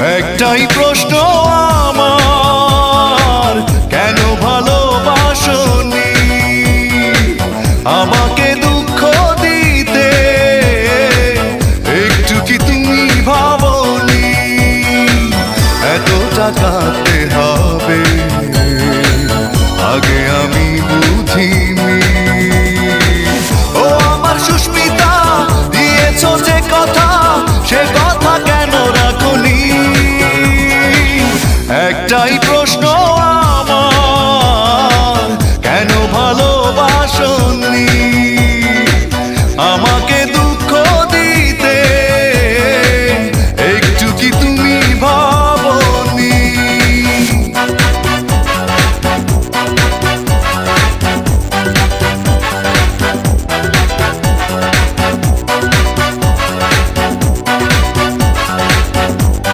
একটাই প্রশ্ন আমার, কেন ভালোবাসনি আমাকে দুঃখ দিতে? একটু কি তুমি ভাবনি এত টাকাতে